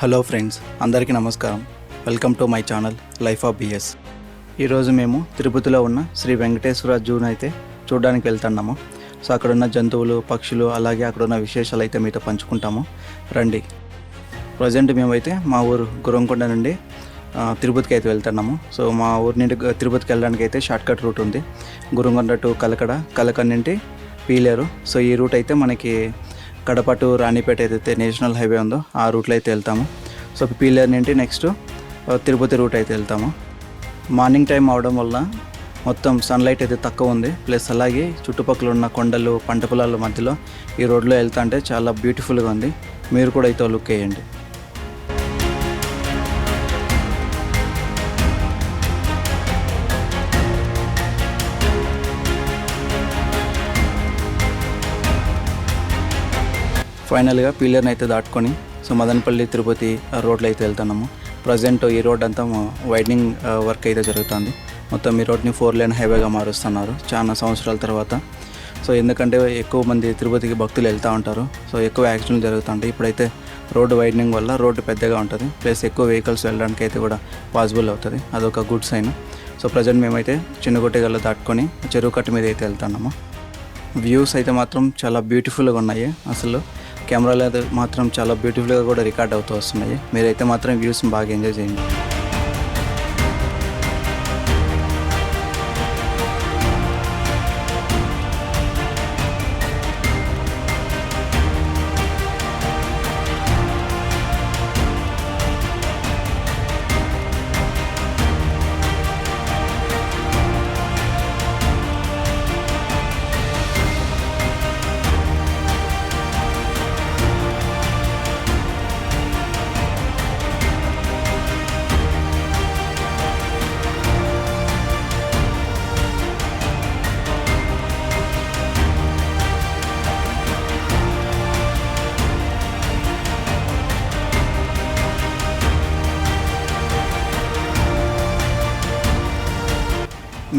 Hello friends, అందరికీ నమస్కారం. Welcome to my channel life of BS. ఈరోజు మేము తిరుపతిలో ఉన్న శ్రీ వెంకటేశ్వర జూను అయితే చూడడానికి వెళ్తున్నాము. సో అక్కడ ఉన్న జంతువులు, పక్షులు, అలాగే అక్కడ ఉన్న విశేషాలు అయితే మీతో పంచుకుంటాము. రండి. ప్రజెంట్ మేమైతే మా ఊరు గురంకొండ నుండి తిరుపతికి అయితే వెళ్తున్నాము. సో మా ఊరి నుండి తిరుపతికి వెళ్ళడానికి అయితే షార్ట్కట్ రూట్ ఉంది. గురంకొండ టు కలకడ నుండి పీలేరు. సో ఈ రూట్ అయితే మనకి కడప టు రాణిపేట ఏదైతే నేషనల్ హైవే ఉందో ఆ రూట్లో అయితే వెళ్తాము. సో పీలేరు నుండి నెక్స్ట్ తిరుపతి రూట్ అయితే వెళ్తాము. మార్నింగ్ టైం అవడం వల్ల మొత్తం సన్లైట్ అయితే తక్కువ ఉంది. ప్లస్ అలాగే చుట్టుపక్కల ఉన్న కొండలు, పంట పొలాల మధ్యలో ఈ రోడ్లో వెళ్తా అంటే చాలా బ్యూటిఫుల్గా ఉంది. మీరు కూడా అయితే లుక్ వేయండి. ఫైనల్గా పీలర్ని అయితే దాటుకొని సో మదనపల్లి తిరుపతి రోడ్లో అయితే వెళ్తున్నాము. ప్రజెంట్ ఈ రోడ్ అంతా వైడనింగ్ వర్క్ అయితే జరుగుతుంది. మొత్తం ఈ రోడ్ని 4 లేన్ హైవేగా మారుస్తున్నారు చాలా సంవత్సరాల తర్వాత. సో ఎందుకంటే ఎక్కువ మంది తిరుపతికి భక్తులు వెళ్తూ ఉంటారు. సో ఎక్కువ యాక్సిడెంట్లు జరుగుతుంటాయి. ఇప్పుడైతే రోడ్డు వైడనింగ్ వల్ల రోడ్డు పెద్దగా ఉంటుంది. ప్లస్ ఎక్కువ వెహికల్స్ వెళ్ళడానికి అయితే కూడా పాసిబుల్ అవుతుంది. అదొక గుడ్ సైన్. సో ప్రజెంట్ మేమైతే చిన్నగొట్టెగల్లో దాటుకొని చెరువు కట్టు మీద అయితే వెళ్తున్నాము. వ్యూస్ అయితే మాత్రం చాలా బ్యూటిఫుల్గా ఉన్నాయి. అసలు కెమెరాలో అయితే మాత్రం చాలా బ్యూటిఫుల్గా కూడా రికార్డ్ అవుతూ వస్తున్నాయి. మీరైతే మాత్రం వ్యూస్ని బాగా ఎంజాయ్ చేయండి.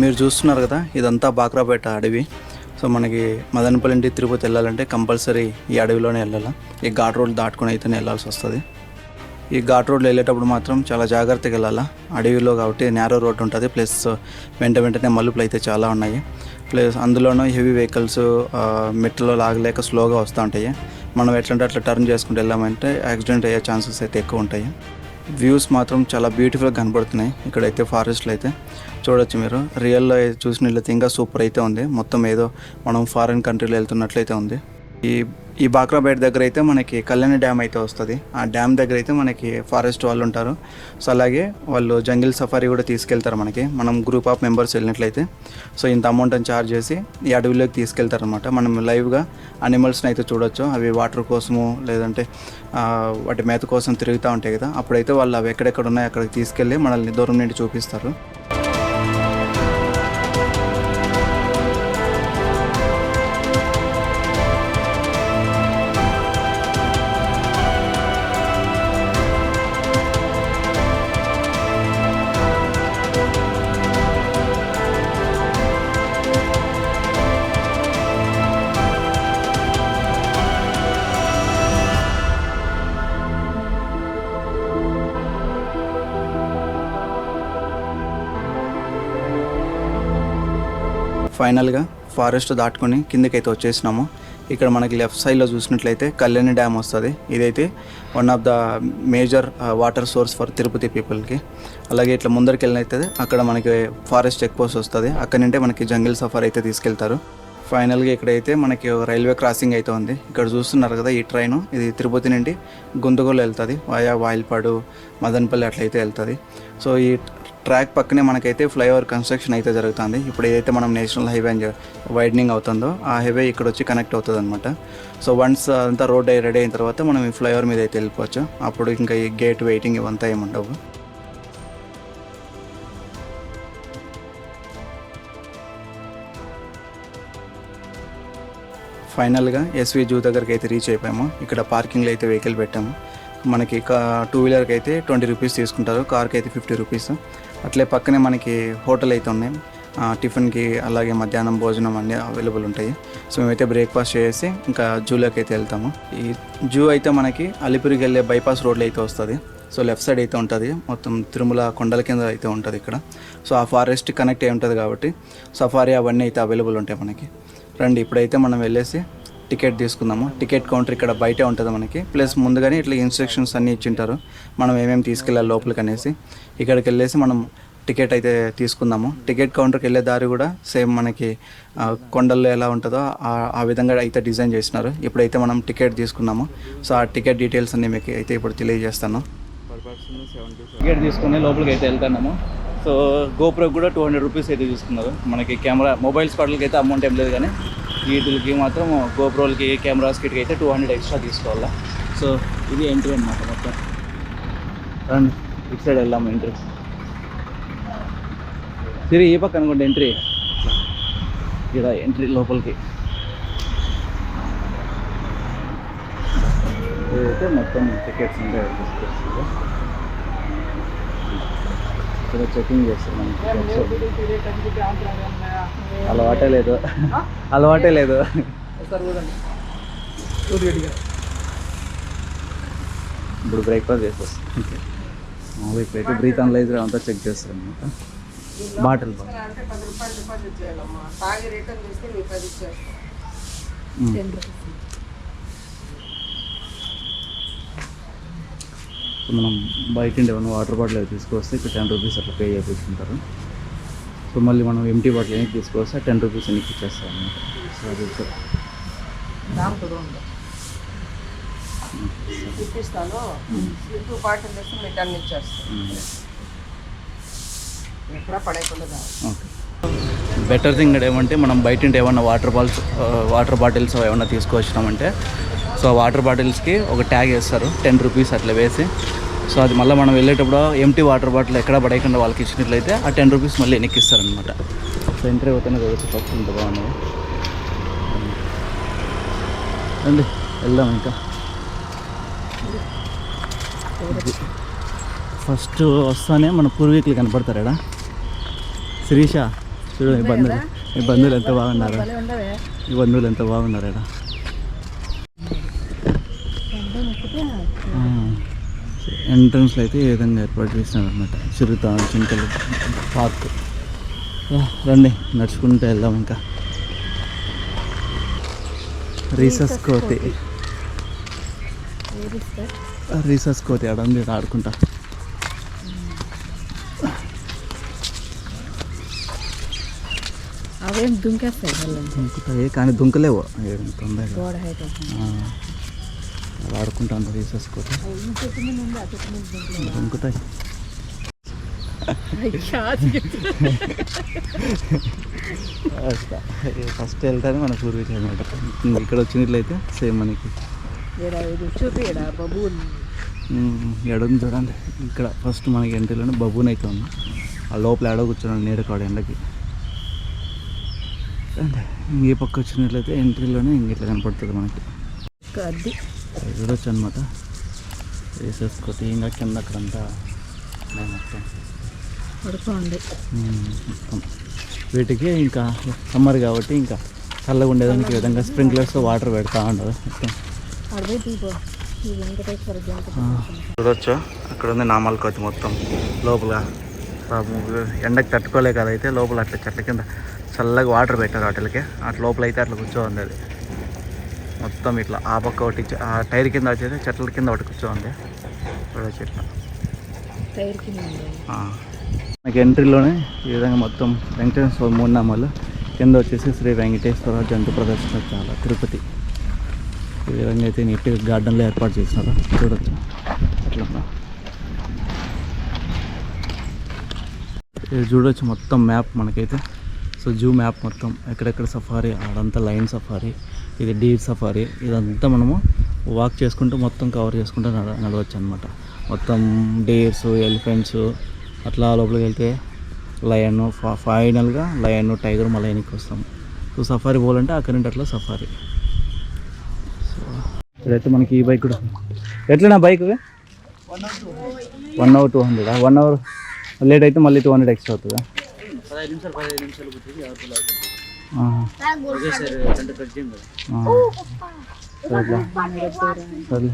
మీరు చూస్తున్నారు కదా, ఇదంతా బాక్రాపేట అడవి. సో మనకి మదనపల్లి నుండి తిరుపతి వెళ్ళాలంటే కంపల్సరీ ఈ అడవిలోనే వెళ్ళాలి. ఈ ఘాట్ రోడ్ దాటుకొని అయితేనే వెళ్ళాల్సి వస్తుంది. ఈ ఘాట్ రోడ్లో వెళ్ళేటప్పుడు మాత్రం చాలా జాగ్రత్తగా వెళ్ళాలి. అడవిలో కాబట్టి నేరో రోడ్ ఉంటుంది. ప్లస్ వెంటనే మలుపులు అయితే చాలా ఉన్నాయి. ప్లస్ అందులోనూ హెవీ వెహికల్స్ మెట్లో లాగలేక స్లోగా వస్తూ ఉంటాయి. మనం ఎట్లంటే అట్లా టర్న్ చేసుకుంటూ వెళ్ళామంటే యాక్సిడెంట్ అయ్యే ఛాన్సెస్ అయితే ఎక్కువ ఉంటాయి. వ్యూస్ మాత్రం చాలా బ్యూటిఫుల్గా కనబడుతున్నాయి. ఇక్కడైతే ఫారెస్ట్లో అయితే చూడొచ్చు. మీరు రియల్లో చూసినట్లయితే ఇంకా సూపర్ అయితే ఉంది. మొత్తం ఏదో మనం ఫారిన్ కంట్రీలో వెళ్తున్నట్లయితే ఉంది. ఈ బాక్రాపేట దగ్గర అయితే మనకి కళ్యాణి డ్యామ్ అయితే వస్తుంది. ఆ డ్యామ్ దగ్గర అయితే మనకి ఫారెస్ట్ వాళ్ళు ఉంటారు. సో అలాగే వాళ్ళు జంగిల్ సఫారీ కూడా తీసుకెళ్తారు. మనం గ్రూప్ ఆఫ్ మెంబర్స్ వెళ్ళినట్లయితే సో ఇంత అమౌంట్ అని ఛార్జ్ చేసి ఈ అడవిలోకి తీసుకెళ్తారనమాట. మనం లైవ్గా అనిమల్స్ని అయితే చూడొచ్చు. అవి వాటర్ కోసము లేదంటే వాటి మేత కోసం తిరుగుతూ ఉంటాయి కదా, అప్పుడైతే వాళ్ళు అవి ఎక్కడెక్కడ ఉన్నాయో అక్కడికి తీసుకెళ్ళి మనల్ని దూరం నుండి చూపిస్తారు. ఫైనల్గా ఫారెస్ట్ దాటుకొని కిందకైతే వచ్చేసినాము. ఇక్కడ మనకి లెఫ్ట్ సైడ్లో చూసినట్లయితే కళ్యాణి డ్యామ్ వస్తుంది. ఇదైతే one of the major water source for Tirupati పీపుల్కి. అలాగే ఇట్లా ముందరికి వెళ్ళినైతే అక్కడ మనకి ఫారెస్ట్ చెక్ పోస్ట్ వస్తుంది. అక్కడ నుండి మనకి జంగిల్ సఫారీ అయితే తీసుకెళ్తారు. ఫైనల్గా ఇక్కడైతే మనకి రైల్వే క్రాసింగ్ అయితే ఉంది. ఇక్కడ చూస్తున్నారు కదా, ఈ ట్రైన్ ఇది తిరుపతి నుండి గుంతగోలు వెళ్తుంది. వాయా వాయిల్పాడు, మదనపల్లి అట్లయితే వెళ్తుంది. సో ఈ ట్రాక్ పక్కనే మనకైతే ఫ్లైఓవర్ కన్స్ట్రక్షన్ అయితే జరుగుతుంది. ఇప్పుడు ఏదైతే మనం నేషనల్ హైవే వైడనింగ్ అవుతుందో ఆ హైవే ఇక్కడ వచ్చి కనెక్ట్ అవుతుంది అనమాట. సో వన్స్ అంతా రోడ్ రెడీ అయిన తర్వాత మనం ఈ ఫ్లైఓవర్ మీద అయితే వెళ్ళిపోవచ్చు. అప్పుడు ఇంకా ఈ గేట్ వెయిటింగ్ ఇవంతా ఏముండవు. ఫైనల్గా ఎస్వి జూ దగ్గరికి అయితే రీచ్ అయిపోయాము. ఇక్కడ పార్కింగ్లో అయితే వెహికల్ పెట్టాము. మనకి 2 వీలర్కి అయితే 20 రూపీస్ తీసుకుంటారు, కార్కి అయితే 50 రూపీస్. అట్లే పక్కనే మనకి హోటల్ అయితే ఉన్నాయి. టిఫిన్కి అలాగే మధ్యాహ్నం భోజనం అన్నీ అవైలబుల్ ఉంటాయి. సో మేమైతే బ్రేక్ఫాస్ట్ చేసి ఇంకా జూలోకి అయితే వెళ్తాము. ఈ జూ అయితే మనకి అలిపిరికి వెళ్ళే బైపాస్ రోడ్లో అయితే వస్తుంది. సో లెఫ్ట్ సైడ్ అయితే ఉంటుంది, మొత్తం తిరుమల కొండల కింద అయితే ఉంటుంది ఇక్కడ. సో ఆ ఫారెస్ట్ కనెక్ట్ అయి ఉంటుంది కాబట్టి సఫారీ అవన్నీ అయితే అవైలబుల్ ఉంటాయి మనకి. రండి ఇప్పుడైతే మనం వెళ్ళేసి టికెట్ తీసుకుందాము. టికెట్ కౌంటర్ ఇక్కడ బయటే ఉంటుంది మనకి. ప్లస్ ముందుగానే ఇట్లా ఇన్స్ట్రక్షన్స్ అన్నీ ఇచ్చింటారు మనం ఏమేమి తీసుకెళ్ళాలి లోపలికి అనేసి. ఇక్కడికి వెళ్ళేసి మనం టికెట్ అయితే తీసుకుందాము. టికెట్ కౌంటర్కి వెళ్ళే దారి కూడా సేమ్ మనకి కొండల్లో ఎలా ఉంటుందో ఆ విధంగా అయితే డిజైన్ చేసినారు. ఇప్పుడైతే మనం టికెట్ తీసుకున్నాము. సో ఆ టికెట్ డీటెయిల్స్ అన్నీ మీకు అయితే ఇప్పుడు తెలియజేస్తాను. టికెట్ తీసుకుని లోపలికి అయితే వెళ్తున్నాము. సో గోప్రోకి కూడా 200 రూపీస్ అయితే తీసుకున్నారు. మనకి కెమెరా మొబైల్ స్పాట్లకి అయితే అమౌంట్ ఏం లేదు, కానీ వీటికి మాత్రం గోప్రోలకి కెమెరాస్కి అయితే 200 ఎక్స్ట్రా తీసుకోవాలా. సో ఇది ఎంట్రీ అనమాట మొత్తం. రండి ఇటు సైడ్ వెళ్దాము. ఎంట్రీ సరే ఈ పక్క అనుకోండి ఎంట్రీ. ఇలా ఎంట్రీ లోపలికి ఇదైతే మొత్తం టికెట్స్ ఉంటాయి. ఇక్కడ చెకింగ్ చేస్తారు. అలవాటే లేదు ఇప్పుడు బ్రేక్ఫాస్ట్ చేసేస్తాం. మామూలుగా ఇప్పుడైతే బ్రీత్ అనలైజర్ అంతా చెక్ చేస్తారు అనమాట. బాటిల్ మనం బయట ఏమైనా వాటర్ బాటిల్ అవి తీసుకొస్తే ఇక్కడ 10 రూపీస్ అట్లా పే చేయించుకుంటారు. సో మళ్ళీ మనం ఎంటీ బాటిల్ ఎన్ని తీసుకొస్తే 10 రూపీస్ ఎన్ని ఇచ్చేస్తాం అనమాట. సో అది బెటర్ థింగ్ ఏమంటే మనం బయట ఏమన్నా వాటర్ బాటిల్స్ ఏమన్నా తీసుకొచ్చినామంటే సో వాటర్ బాటిల్స్కి ఒక ట్యాగ్ వేస్తారు 10 రూపీస్ అట్లా వేసి. సో అది మళ్ళీ మనం వెళ్ళేటప్పుడు ఎంటీ వాటర్ బాటిల్ ఎక్కడ పడేయకుండా వాళ్ళకి ఇచ్చినట్లయితే ఆ 10 రూపీస్ మళ్ళీ వెనక్కిస్తారనమాట. సో ఎంట్రీ అవుతానే చదువుతూ ఫస్ట్ ఇంత బాగున్నాయి. రండి వెళ్దాం. ఇంకా ఫస్ట్ వస్తానే మన పూర్వీకులు కనపడతారా. శిరీష చూడు, ఈ బంధువులు ఎంత బాగున్నారు. ఎంట్రన్స్లో అయితే ఈ విధంగా ఏర్పాటు చేసినారు అనమాట. చిరుత చింతలు పార్క్. రండి నడుచుకుంటూ వెళ్దాం. ఇంకా రీసెస్ కోతి ఆడ ఉంది, ఆడుకుంటా. అవేం దుంకుతాయి కానీ దుంకలేవు తొందరగా. అలా ఆడుకుంటాను. రీసెస్ కోతి దుంకుతాయి. ఫస్ట్ వెళ్తానే మన పూర్వీకులు అనమాట. ఇక్కడ వచ్చినట్లయితే సేమ్ మనకి ఎడుంది చూడండి. ఇక్కడ ఫస్ట్ మనకి ఎంట్రీలోనే బబూన్ అయితే ఉంది. ఆ లోపల ఎడ కూర్చోండి నీడకాడు ఎండకి. ఈ పక్క వచ్చినట్లయితే ఎంట్రీలోనే ఇట్లా కనపడుతుంది మనకి. చూడొచ్చు అనమాట. వేసేసుకోతే ఇంకా కింద అక్కడంతా మొత్తం మొత్తం వీటికి ఇంకా సమ్మర్ కాబట్టి ఇంకా చల్లగా ఉండేదానికి విధంగా స్ప్రింక్లర్స్తో వాటర్ పెడతా ఉండదు మొత్తం. చూడొచ్చు అక్కడ ఉంది నామాల కోతి మొత్తం లోపల. ఎండకి తట్టుకోలేక అదైతే లోపల అట్లా చెట్ల కింద చల్లగా వాటర్ పెట్టారు వాటికి. అట్లా లోపల అయితే అట్లా కూర్చోంది అది మొత్తం. ఇట్లా ఆ పక్క ఒకటి ఆ టైర్ కింద వచ్చేది చెట్ల కింద ఒకటి కూర్చోంది. చూడొచ్చు ఇట్లా మనకి ఎంట్రీలోనే ఈ విధంగా మొత్తం వెంకటేశ్వర మూడు నామాలు. కింద వచ్చేసి శ్రీ వెంకటేశ్వర జంతు ప్రదర్శనశాల తిరుపతి. ఈ విధంగా అయితే నీట్గా గార్డెన్లో ఏర్పాటు చేసినారు. చూడొచ్చు అట్లా. ఇది చూడొచ్చు మొత్తం మ్యాప్ మనకైతే. సో జూ మ్యాప్ మొత్తం ఎక్కడెక్కడ సఫారీ, ఆడంతా లైన్ సఫారీ, ఇది డీర్ సఫారీ. ఇదంతా మనము వాక్ చేసుకుంటూ మొత్తం కవర్ చేసుకుంటూ నడవచ్చు అనమాట. మొత్తం డీర్స్, ఎలిఫెంట్స్ అట్లా లోపలికి వెళ్తే లయన్, ఫైనల్గా లయన్, టైగర్ మళ్ళీ వెనక్కి వస్తాము. సో సఫారీ పోవాలంటే అక్కడి నుండి అట్లా సఫారీ. సో ఇక్కడైతే మనకి ఈ బైక్ కూడా ఎట్లనా బైక్ 1 hour 200. 1 hour లేట్ అయితే మళ్ళీ 200 ఎక్స్ట్రా అవుతుందా? 15 నిమిషాలు కూర్చొని ఆహా. ఒకేసారి 2 కట్ చేయం కదా. సరే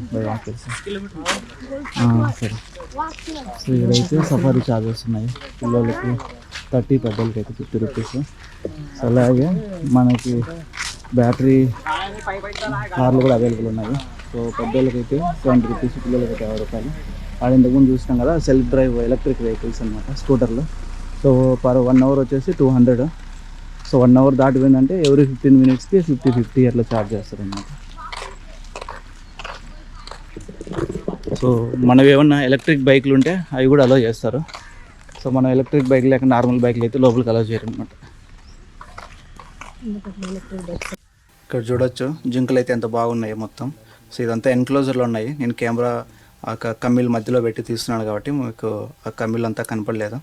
సరే. సో ఇక్కడైతే సఫారీ ఛార్జెస్ ఉన్నాయి, పిల్లలకి 30, పెద్దలకి అయితే 50 రూపీస్. అలాగే మనకి బ్యాటరీ కార్లు కూడా అవైలబుల్ ఉన్నాయి. సో పెద్దలకి అయితే 70 రూపీస్, పిల్లలకి అయితే 50 రూపాయలు. ఆడ ఇంతకుముందు చూసినాం కదా సెల్ఫ్ డ్రైవ్ ఎలక్ట్రిక్ వెహికల్స్ అనమాట, స్కూటర్లు. సో పర్ 1 అవర్ వచ్చేసి 200. సో 1 అవర్ దాటిపోయిందంటే ఎవ్రీ 15 మినిట్స్కి 50 అట్లా ఛార్జ్ చేస్తారు అన్నమాట. సో మనవి ఏమన్నా ఎలక్ట్రిక్ బైక్లు ఉంటే అవి కూడా అలో చేస్తారు. సో మనం ఎలక్ట్రిక్ బైక్ లేక నార్మల్ బైక్లు అయితే లోపలికి అలో చేయరు అనమాట. ఇక్కడ చూడొచ్చు జింకలు అయితే ఎంత బాగున్నాయి మొత్తం. సో ఇదంతా ఎన్క్లోజర్లో ఉన్నాయి. నేను కెమెరా ఆ కమ్మిల మధ్యలో పెట్టి తీస్తున్నాను కాబట్టి మీకు ఆ కమ్మిలు అంతా కనపడలేదు.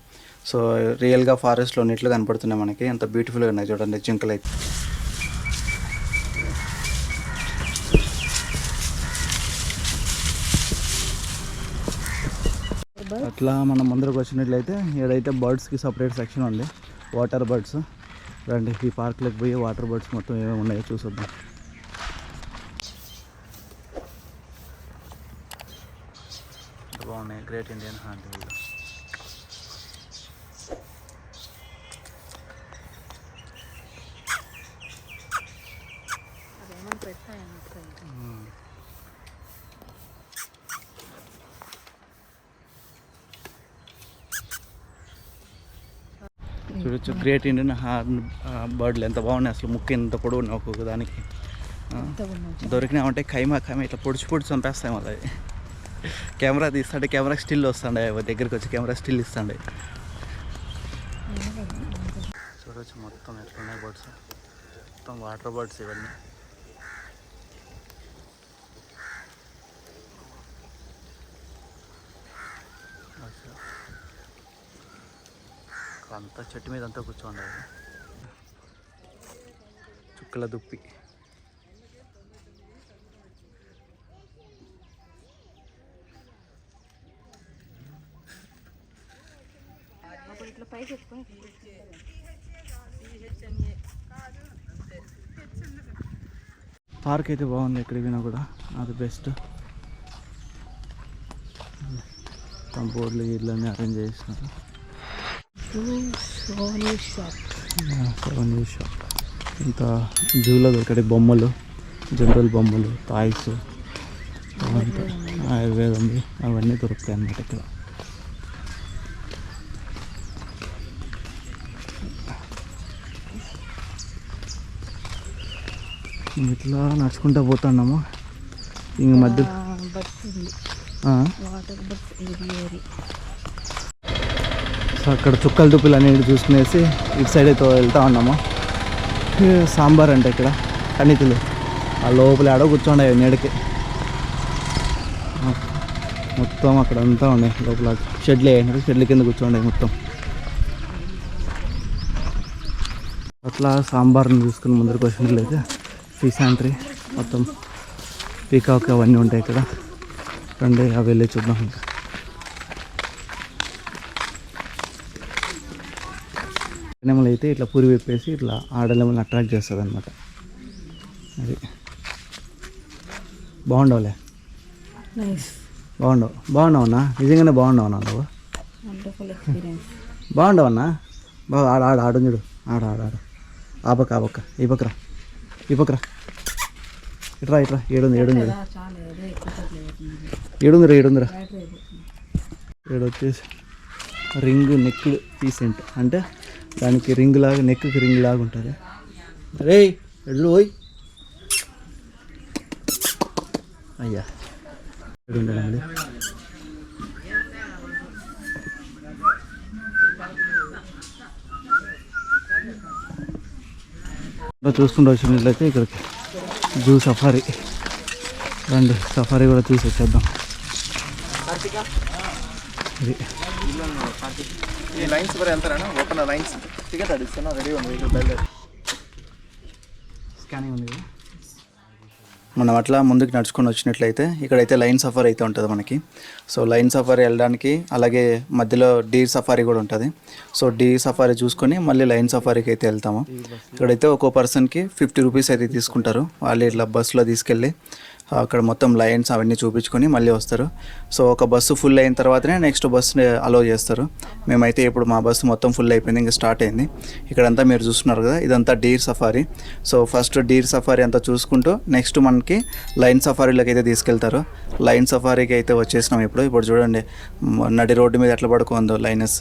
సో రియల్గా ఫారెస్ట్లో ఉన్నట్లు కనపడుతున్నాయి మనకి. ఎంత బ్యూటిఫుల్గా ఉన్నాయి చూడండి జింకలు అయితే. అట్లా మనం ముందరకు వచ్చినట్లయితే ఏదైతే బర్డ్స్కి సపరేట్ సెక్షన్ ఉంది, వాటర్ బర్డ్స్. రండి ఈ పార్క్లోకి పోయి వాటర్ బర్డ్స్ మొత్తం ఏమేమి ఉన్నాయో చూసొద్దాం. బాగున్నాయి గ్రేట్ ఇండియన్ హార్న్బిల్. చూడొచ్చు గ్రేట్ ఇండియన్ హార్న్ బర్డ్లు ఎంత బాగున్నాయి అసలు. ముక్కు ఎంత పొడవు ఉన్నాయి ఒక్కొక్క దానికి. దొరికినామంటే ఖైమా ఇట్లా పొడిచి చంపేస్తాయి మళ్ళీ. కెమెరా తీస్తాడే, కెమెరాకి స్టిల్ వస్తుండే, దగ్గరికి వచ్చి కెమెరా స్టిల్ ఇస్తాండే. చూడొచ్చు మొత్తం ఎట్లున్నాయి బర్డ్స్, మొత్తం వాటర్ బర్డ్స్ ఇవన్నీ. అంతా చెట్టు మీద అంతా కూర్చోండి. చుక్కల దుప్పి. పార్క్ అయితే బాగుంది, ఎక్కడికి పోయినా కూడా అది బెస్ట్. బోర్డులు ఇట్లన్నీ అరేంజ్ చేసినారు. Sony shop. ఇంత జూలో దొరికే బొమ్మలు, జనరల్ బొమ్మలు, టాయ్స్, అవంతా ఆయుర్వేదం అవన్నీ దొరుకుతాయి అన్నమాట ఇక్కడ. ఇట్లా నడుచుకుంటూ పోతున్నాము. ఇంక మధ్య సో అక్కడ చుక్కల దుప్పులు అనేది చూసుకునేసి ఇటు సైడ్ అయితే వెళ్తూ ఉన్నాము. సాంబార్ అంటే ఇక్కడ కణితులు ఆ లోపల ఆడ కూర్చోండి నీడకి. మొత్తం అక్కడ అంతా ఉన్నాయి లోపల షెడ్లు వేయండి, షెడ్ల కింద కూర్చోండి మొత్తం. అట్లా సాంబార్ని చూసుకుని ముందరికి వచ్చినట్లయితే ఫిష్ శాంట్రీ మొత్తం పీకాక్ అవన్నీ ఉంటాయి ఇక్కడ. రండి అవి వెళ్ళి చూద్దాం. ఇంకా ఎనిమల్ అయితే ఇట్లా పురి విప్పేసి ఇట్లా ఆడలేమని అట్రాక్ట్ చేస్తుంది అనమాట. అది బాగుండవులే, బాగున్నావన్నా, నిజంగానే బాగున్నావన్నా నువ్వు. బాగుండవన్నా, బాగా ఆడు చూడు, ఆడ ఆపక్క ఈ పక్కరా ఇట్రా ఏడుందిరా వచ్చేసి రింగ్ నెక్ పీసెంట్ అంటే దానికి రింగ్ లాగా, నెక్కి రింగ్ లాగా ఉంటుంది. అరే ఎడ్లు పోయి అయ్యా ఏడుండండి. చూసుకుంటూ వచ్చినట్లయితే ఇక్కడికి జూ సఫారీ. రండి సఫారీ కూడా చూసి వచ్చేద్దాం. ఇది స్కానింగ్ ఉంది కదా. మనం అట్లా ముందుకు నడుచుకొని వచ్చినట్లయితే ఇక్కడైతే లైన్ సఫారీ అయితే ఉంటుంది మనకి. సో లైన్ సఫారీ వెళ్ళడానికి, అలాగే మధ్యలో డీర్ సఫారీ కూడా ఉంటుంది. సో డీర్ సఫారీ చూసుకొని మళ్ళీ లైన్ సఫారీకి అయితే వెళ్తాము. ఇక్కడైతే ఒక్కో పర్సన్కి 50 రూపీస్ అయితే తీసుకుంటారు. వాళ్ళు ఇట్లా బస్సులో తీసుకెళ్ళి అక్కడ మొత్తం లైన్స్ అవన్నీ చూపించుకొని మళ్ళీ వస్తారు. సో ఒక బస్సు ఫుల్ అయిన తర్వాతనే నెక్స్ట్ బస్సుని అలో చేస్తారు. మేమైతే ఇప్పుడు మా బస్సు మొత్తం ఫుల్ అయిపోయింది, ఇంకా స్టార్ట్ అయింది. ఇక్కడంతా మీరు చూస్తున్నారు కదా, ఇదంతా deer safari. So first deer safari అంతా చూసుకుంటూ నెక్స్ట్ మనకి లైన్ సఫారీలోకి అయితే తీసుకెళ్తారు. లైన్ సఫారీకి అయితే వచ్చేసినాం ఇప్పుడు చూడండి నడి రోడ్డు మీద ఎట్లా పడుకుందో లైనస్.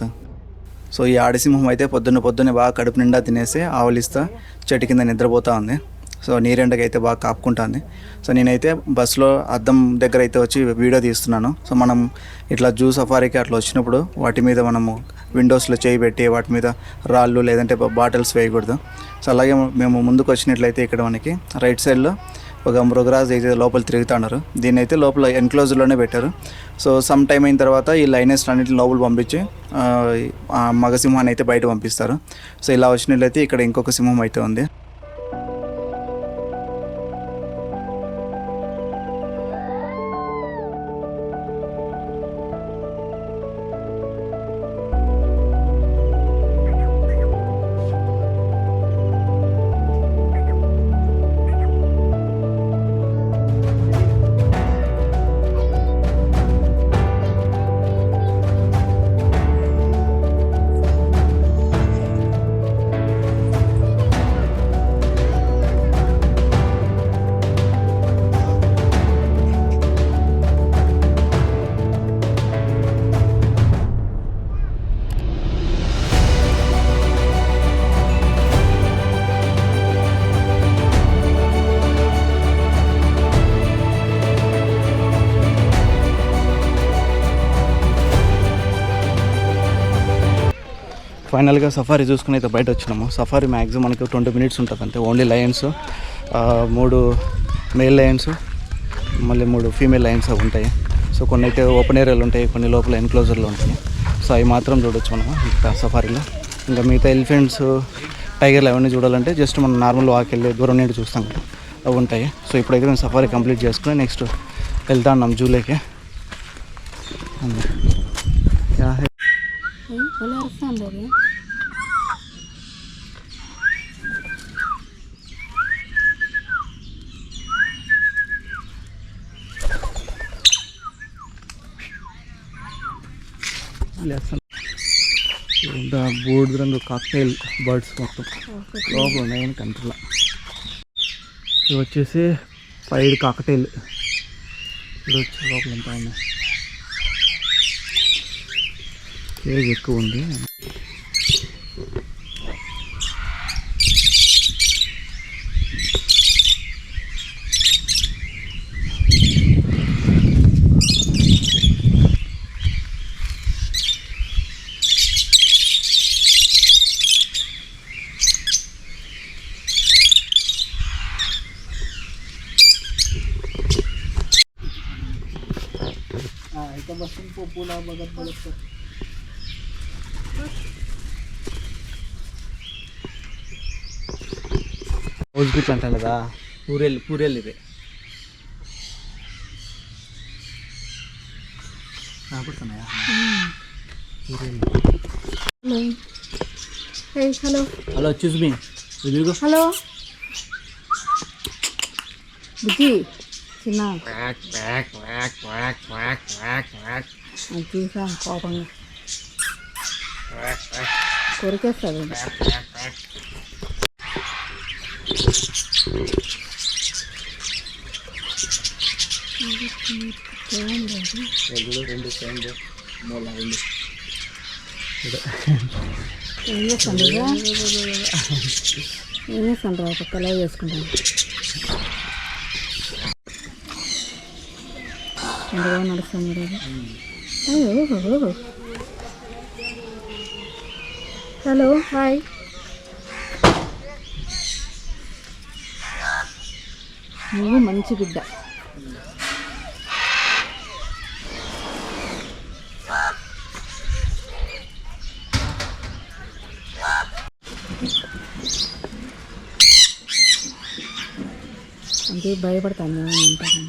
సో ఈ ఆడిసింహం అయితే పొద్దున్నే బాగా కడుపు నిండా తినేసి ఆవలిస్తా చెట్టు కింద నిద్రపోతూ ఉంది. సో నీరెండకి అయితే బాగా కాపుకుంటుంది. సో నేనైతే బస్సులో అద్దం దగ్గర అయితే వచ్చి వీడియో తీస్తున్నాను. సో మనం ఇట్లా జూ సఫారీకి అట్లా వచ్చినప్పుడు వాటి మీద మనము విండోస్లో చేయి పెట్టి వాటి మీద రాళ్ళు లేదంటే బాటిల్స్ వేయకూడదు. సో అలాగే మేము ముందుకు వచ్చినట్లయితే ఇక్కడ మనకి రైట్ సైడ్లో ఒక మృగరాజు అయితే లోపల తిరుగుతున్నారు. దీన్ని అయితే లోపల ఎన్క్లోజర్లోనే పెట్టారు. సో సమ్ టైం అయిన తర్వాత ఈ లైనెస్ అన్నింటిని లోపల పంపించి మగ సింహాన్ని అయితే బయట పంపిస్తారు. సో ఇలా వచ్చినట్లయితే ఇక్కడ ఇంకొక సింహం అయితే ఉంది. ఫైనల్గా సఫారీ చూసుకుని అయితే బయట వచ్చినాము. సఫారీ మ్యాక్సిమం మనకి 20 మినిట్స్ ఉంటుంది అంతే. ఓన్లీ లయన్స్ 3 మేల్ లయన్స్, మళ్ళీ 3 ఫీమేల్ లయన్స్ అవి ఉంటాయి. సో కొన్ని అయితే ఓపెన్ ఏరియాలు ఉంటాయి, కొన్ని లోపల ఎన్క్లోజర్లో ఉంటాయి. సో అవి మాత్రం చూడొచ్చు మనం ఇక్కడ సఫారీలో. ఇంకా మిగతా ఎలిఫెంట్స్, టైగర్లు అవన్నీ చూడాలంటే జస్ట్ మనం నార్మల్ వాక్ వెళ్ళి దూరం నుండి చూస్తాం కదా, అవి ఉంటాయి. సో ఇప్పుడైతే మేము సఫారీ కంప్లీట్ చేసుకుని నెక్స్ట్ వెళ్తా ఉన్నాం జూలోకి. బూడిద రంగు కాక్టైల్ బర్డ్స్ మొత్తం లోపల ఉన్నాయని కంట్రోల్. ఇవి వచ్చేసి పైడ్ కాకటైల్. ఇది వచ్చి లోపల ఎంత ఉన్నాయి, కేజ్ ఎక్కువ ఉంది. Pula bagat-bagat ko. House beach అంటారు కదా, పూరేళ్ళు ఇదే. కనపడుతున్నాయా పూరేళ్ళు? హలో హలో చూస్ మీ హలో బుజ్జి చిన్న చూసా కోపంగా కొరికేస్తాడు. ఏం చేస్తాను రా పక్కలా చేసుకుంటాను. ఎంతగా నడుస్తాను ఈరోజు. Hello hi. నువ్వు మంచి బిడ్డ. అందుకే భయపడతాను ఏమని అంటారని.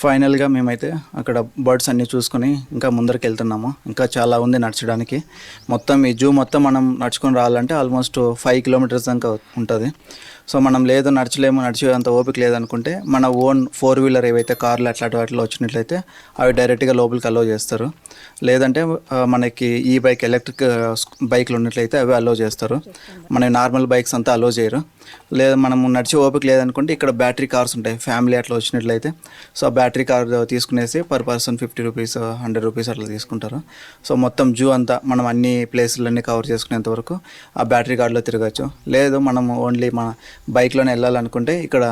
ఫైనల్గా మేమైతే అక్కడ బర్డ్స్ అన్నీ చూసుకొని ఇంకా ముందరికి వెళ్తున్నాము. ఇంకా చాలా ఉంది నడచడానికి. మొత్తం ఈ జూ మొత్తం మనం నడుచుకొని రావాలంటే ఆల్మోస్ట్ 5 కిలోమీటర్స్ దాకా ఉంటుంది. సో మనం లేదు నడచలేము, నడిచేంత ఓపిక లేదనుకుంటే మన ఓన్ 4-వీలర్ ఏవైతే కార్లు అట్లాంటి వాటిలో వచ్చినట్లయితే అవి డైరెక్ట్గా లోపలికి అలో చేస్తారు. లేదంటే మనకి ఈ బైక్ ఎలక్ట్రిక్ బైక్లు ఉన్నట్లయితే అవి అలో చేస్తారు. మన నార్మల్ బైక్స్ అంతా అలో చేయరు. లేదా మనం నడిచే ఓపిక లేదనుకుంటే ఇక్కడ బ్యాటరీ కార్స్ ఉంటాయి. ఫ్యామిలీ అట్లా వచ్చినట్లయితే సో ఆ బ్యాటరీ కార్ తీసుకునేసి పర్ పర్సన్ 50 రూపీస్ 100 రూపీస్ అట్లా తీసుకుంటారు. సో మొత్తం జూ అంతా మనం అన్ని ప్లేసులన్నీ కవర్ చేసుకునేంత వరకు ఆ బ్యాటరీ కార్లో తిరగచ్చు. లేదు మనం ఓన్లీ మన బైక్లోనే వెళ్ళాలనుకుంటే ఇక్కడ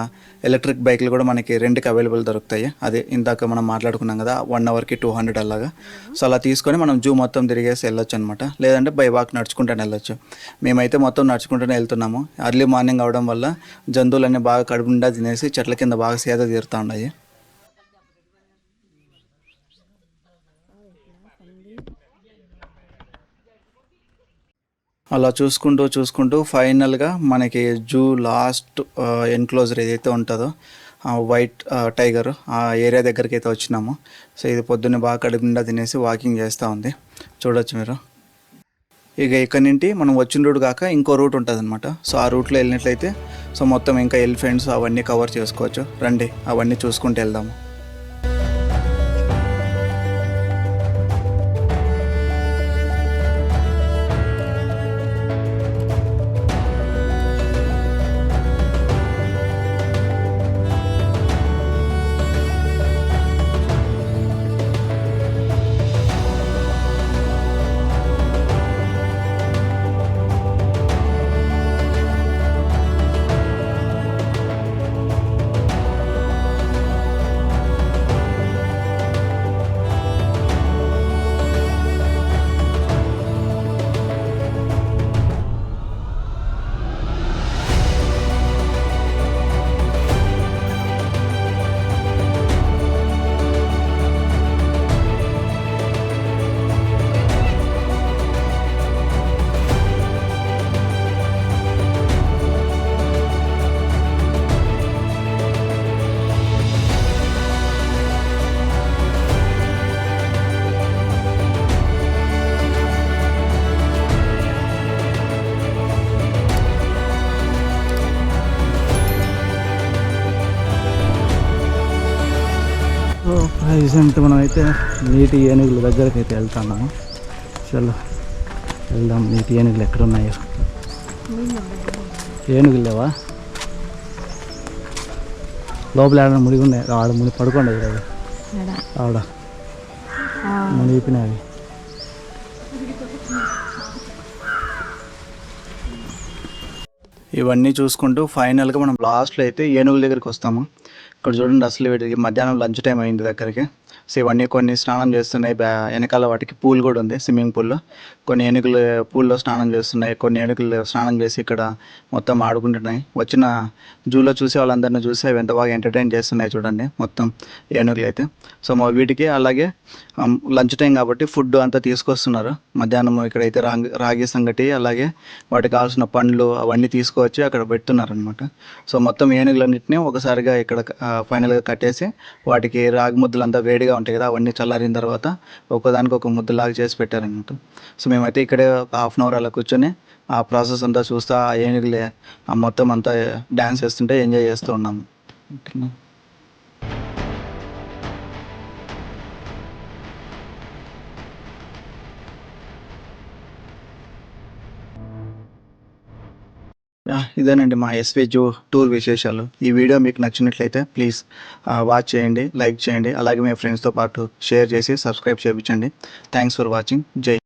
ఎలక్ట్రిక్ బైక్లు కూడా మనకి రెంట్కి అవైలబుల్ దొరుకుతాయి. అదే ఇందాక మనం మాట్లాడుకున్నాం కదా 1 అవర్కి 200 అలాగా. సో అలా తీసుకొని మనం జూ మొత్తం తిరిగేసి వెళ్ళొచ్చు అనమాట. లేదంటే బై వాక్ నడుచుకుంటూనే వెళ్ళొచ్చు. మేమైతే మొత్తం నడుచుకుంటూనే వెళ్తున్నాము. అర్లీ మార్నింగ్ అవడం వల్ల జంతువులన్నీ బాగా కడుపు నిండా తినేసి చెట్ల కింద బాగా సేద తీరుతూ ఉన్నాయి. అలా చూసుకుంటూ ఫైనల్గా మనకి జూ లాస్ట్ ఎన్క్లోజర్ ఏదైతే ఉంటుందో వైట్ టైగర్ ఆ ఏరియా దగ్గరికి అయితే వచ్చినాము. సో ఇది పొద్దున్నే బాగా కడుపు నిండా తినేసి వాకింగ్ చేస్తూ ఉంది, చూడొచ్చు మీరు. ఇక ఇక్కడ నుండి మనం వచ్చిన రూట్ కాక ఇంకో రూట్ ఉంటుంది అనమాట. సో ఆ రూట్లో వెళ్ళినట్లయితే సో మొత్తం ఇంకా ఎలిఫెంట్స్ అవన్నీ కవర్ చేసుకోవచ్చు. రండి అవన్నీ చూసుకుంటూ వెళ్దాము. రీసెంట్ మనం అయితే నీటి ఏనుగుల దగ్గరికి అయితే వెళ్తున్నాము. చలో వెళ్దాం. నీటి ఏనుగులు ఎక్కడున్నాయో. ఏనుగులు లేవా? లోపల ఏమైనా మునిగి ఉన్నాయి. ఆడ ముని పడుకోండి కదా ఆవిడ మునిగిపోయినవి. ఇవన్నీ చూసుకుంటూ ఫైనల్గా మనం లాస్ట్లో అయితే ఏనుగుల దగ్గరికి వస్తాము. ఇక్కడ చూడండి, అసలు వీటికి మధ్యాహ్నం లంచ్ టైం అయింది దగ్గరికి. సో ఇవన్నీ కొన్ని స్నానం చేస్తున్నాయి. వెనకాల వాటికి పూల్ కూడా ఉంది, స్విమ్మింగ్ పూల్లో. కొన్ని ఏనుగులు పూల్లో స్నానం చేస్తున్నాయి, కొన్ని ఏనుగులు స్నానం చేసి ఇక్కడ మొత్తం ఆడుకుంటున్నాయి. వచ్చిన జూలో చూసే వాళ్ళందరినీ చూసి అవి ఎంత బాగా ఎంటర్టైన్ చేస్తున్నాయి చూడండి మొత్తం ఏనుగులు అయితే. సో మా వీటికి అలాగే లంచ్ టైం కాబట్టి ఫుడ్ అంతా తీసుకొస్తున్నారు. మధ్యాహ్నం ఇక్కడైతే రాగి సంగటి అలాగే వాటికి కావాల్సిన పండ్లు అవన్నీ తీసుకువచ్చి అక్కడ పెడుతున్నారు అనమాట. సో మొత్తం ఏనుగులన్నింటినీ ఒకసారిగా ఇక్కడ ఫైనల్గా కట్టేసి వాటికి రాగి ముద్దలు అంతా వేడిగా ఉంటాయి కదా, అవన్నీ చల్లారిన తర్వాత ఒకదానికి ఒక ముద్దలాగా చేసి పెట్టారనమాట. సో మేమైతే ఇక్కడే ఒక 1/2 అవర్ అలా కూర్చొని ఆ ప్రాసెస్ అంతా చూస్తూ ఆ ఏనుగులే మొత్తం అంతా డ్యాన్స్ చేస్తుంటే ఎంజాయ్ చేస్తూ ఉన్నాము. ఓకేనా. ఇదేనండి మా ఎస్వి జూ టూర్ విశేషాలు. ఈ వీడియో మీకు నచ్చినట్లయితే ప్లీజ్ వాచ్ చేయండి, లైక్ చేయండి, అలాగే మీ ఫ్రెండ్స్తో పాటు షేర్ చేసి సబ్స్క్రైబ్ చేయించండి. Thanks for watching. జై